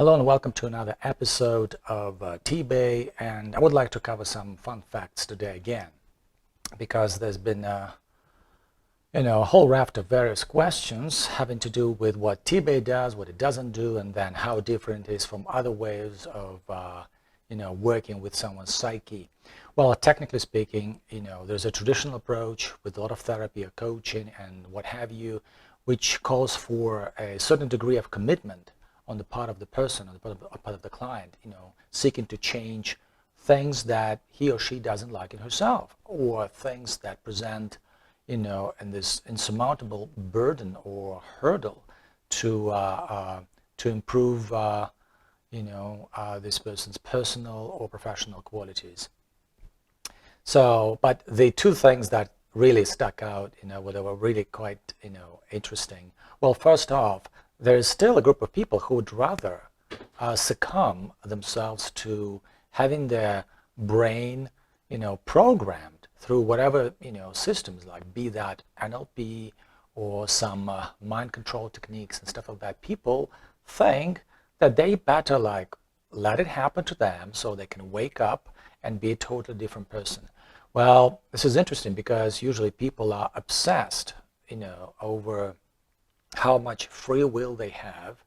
Hello and welcome to another episode of Teebei, and I would like to cover some fun facts today again, because there's been a whole raft of various questions having to do with what Teebei does, what it doesn't do, and then how different it is from other ways of working with someone's psyche. Well, technically speaking, there's a traditional approach with a lot of therapy or coaching and what have you, which calls for a certain degree of commitment on the part of the person, on the part of the client, seeking to change things that he or she doesn't like in herself, or things that present, in this insurmountable burden or hurdle to improve, this person's personal or professional qualities. So, but the two things that really stuck out, they were really quite, interesting. Well, first off, there is still a group of people who would rather succumb themselves to having their brain, programmed through whatever, systems, like be that NLP or some mind control techniques and stuff like that. People think that they better like let it happen to them so they can wake up and be a totally different person. Well, this is interesting because usually people are obsessed, over how much free will they have,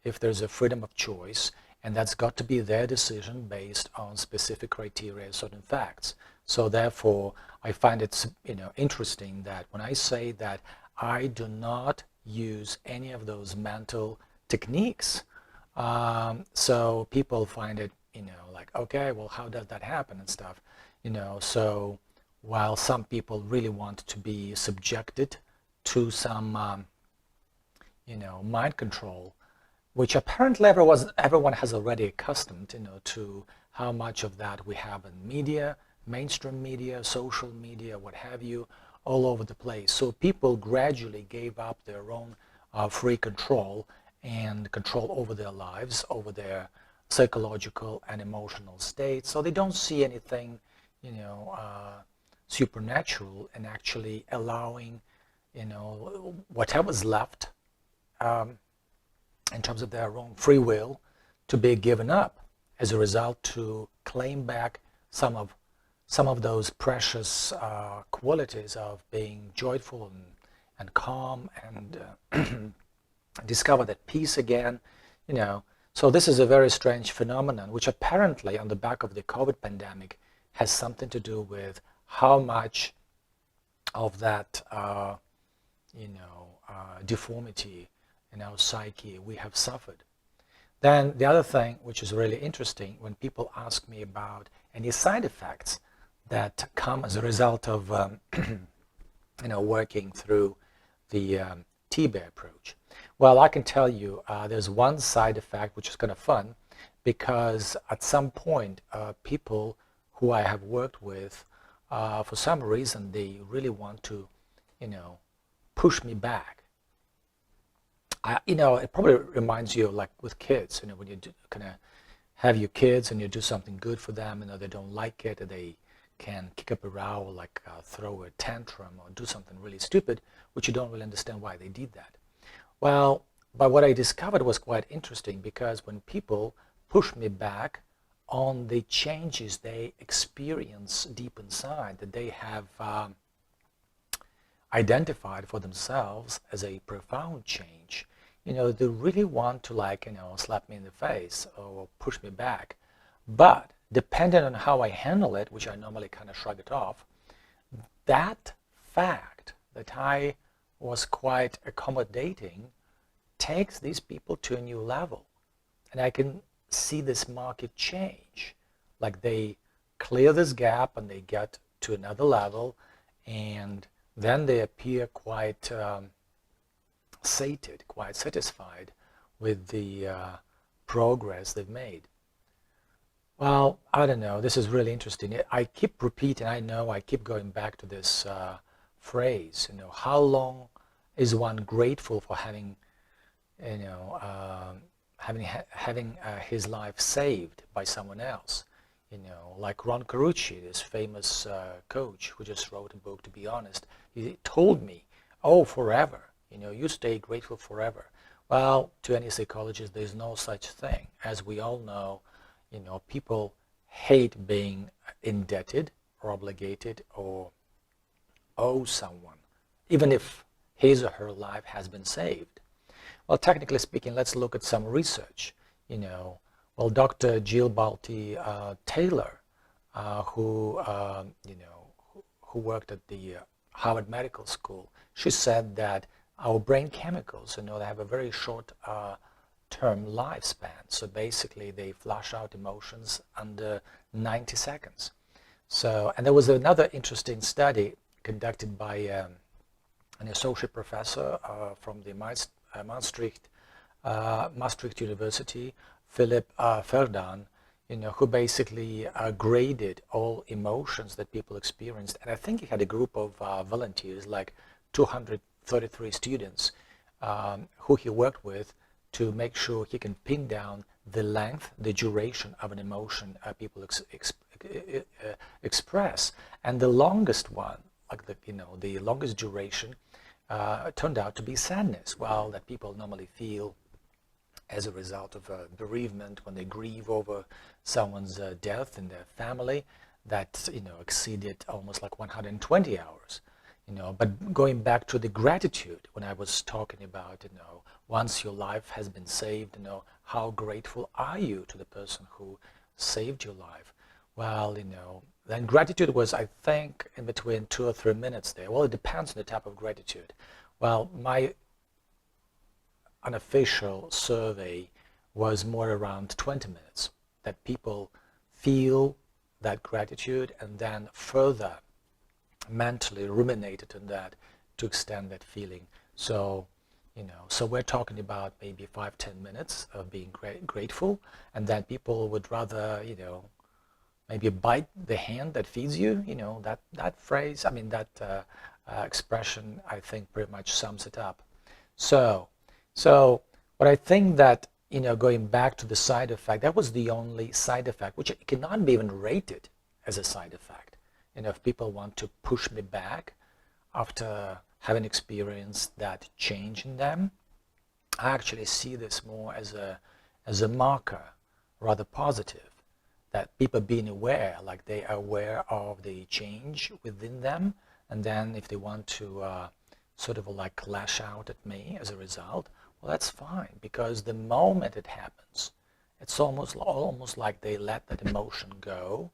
if there's a freedom of choice, and that's got to be their decision based on specific criteria, certain facts. So therefore, I find it, interesting that when I say that I do not use any of those mental techniques, so people find it, like, okay, well, how does that happen and stuff, so while some people really want to be subjected to some mind control, which apparently everyone has already accustomed, to how much of that we have in media, mainstream media, social media, what have you, all over the place. So people gradually gave up their own free control and control over their lives, over their psychological and emotional states. So they don't see anything, supernatural in actually allowing, whatever's left in terms of their own free will to be given up as a result, to claim back some of those precious qualities of being joyful and calm, and discover that peace again. So this is a very strange phenomenon, which apparently on the back of the COVID pandemic has something to do with how much of that deformity in our psyche we have suffered. Then the other thing which is really interesting, when people ask me about any side effects that come as a result of working through the Teebei approach. Well, I can tell you there's one side effect which is kind of fun, because at some point people who I have worked with, for some reason they really want to push me back. It probably reminds you of, like, with kids, when you kind of have your kids and you do something good for them, they don't like it, they can kick up a row, or like throw a tantrum or do something really stupid, which you don't really understand why they did that. Well, but what I discovered was quite interesting, because when people push me back on the changes they experience deep inside, that they have identified for themselves as a profound change, they really want to, like, slap me in the face or push me back. But depending on how I handle it, which I normally kind of shrug it off, that fact that I was quite accommodating takes these people to a new level. And I can see this market change. Like, they clear this gap and they get to another level, and then they appear quite sated, quite satisfied with the progress they've made. Well, I don't know, this is really interesting. I keep repeating, I know I keep going back to this phrase, how long is one grateful for having, having his life saved by someone else? Like Ron Carucci, this famous coach who just wrote a book, To Be Honest, he told me, oh, forever, you stay grateful forever. Well, to any psychologist, there's no such thing. As we all know, people hate being indebted or obligated or owe someone, even if his or her life has been saved. Well, technically speaking, let's look at some research. Well, Dr. Jill Balti Taylor, who worked at the Harvard Medical School, she said that our brain chemicals, they have a very short term lifespan. So basically, they flush out emotions under 90 seconds. So, and there was another interesting study conducted by an associate professor from the Maastricht University, Philip Verdan, who basically graded all emotions that people experienced. And I think he had a group of volunteers, like 233 students, who he worked with to make sure he can pin down the length, the duration of an emotion people express. And the longest one, like the longest duration, turned out to be sadness. Well, that people normally feel as a result of bereavement when they grieve over someone's death in their family, that exceeded almost like 120 hours. But going back to the gratitude, when I was talking about, once your life has been saved, how grateful are you to the person who saved your life? Well, then gratitude was, I think, in between 2 or 3 minutes there. Well, it depends on the type of gratitude. Well, my unofficial survey was more around 20 minutes, that people feel that gratitude and then further mentally ruminated on that to extend that feeling. So, so we're talking about maybe 5-10 minutes of being grateful, and then people would rather, maybe bite the hand that feeds you. That phrase, I mean, that expression, I think pretty much sums it up. So what I think that, going back to the side effect, that was the only side effect, which cannot be even rated as a side effect. If people want to push me back after having experienced that change in them, I actually see this more as a marker, rather positive, that people being aware, like they are aware of the change within them, and then if they want to sort of like lash out at me as a result, well, that's fine, because the moment it happens, it's almost like they let that emotion go,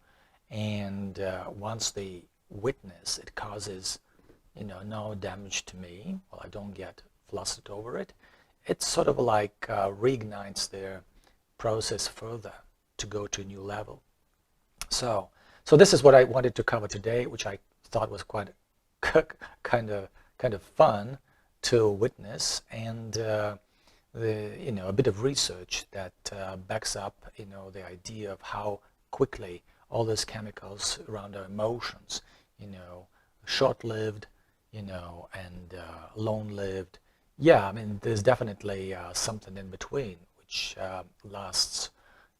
and once they witness, it causes, no damage to me. Well, I don't get flustered over it. It sort of like reignites their process further to go to a new level. So this is what I wanted to cover today, which I thought was quite kind of fun to witness, and a bit of research that backs up the idea of how quickly all those chemicals around our emotions, short-lived, and long-lived. Yeah, I mean, there's definitely something in between, which lasts,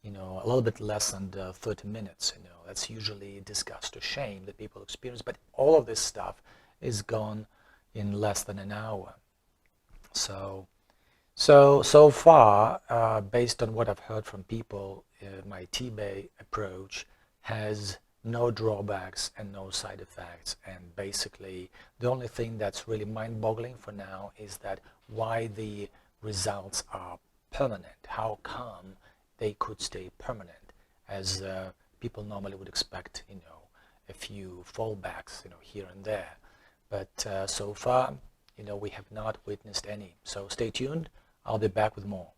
a little bit less than 30 minutes. That's usually disgust or shame that people experience. But all of this stuff is gone in less than an hour. So far, based on what I've heard from people, my Teebei approach has no drawbacks and no side effects. And basically, the only thing that's really mind-boggling for now is that why the results are permanent. How come they could stay permanent, as people normally would expect, a few fallbacks, here and there. But so far, we have not witnessed any. So stay tuned. I'll be back with more.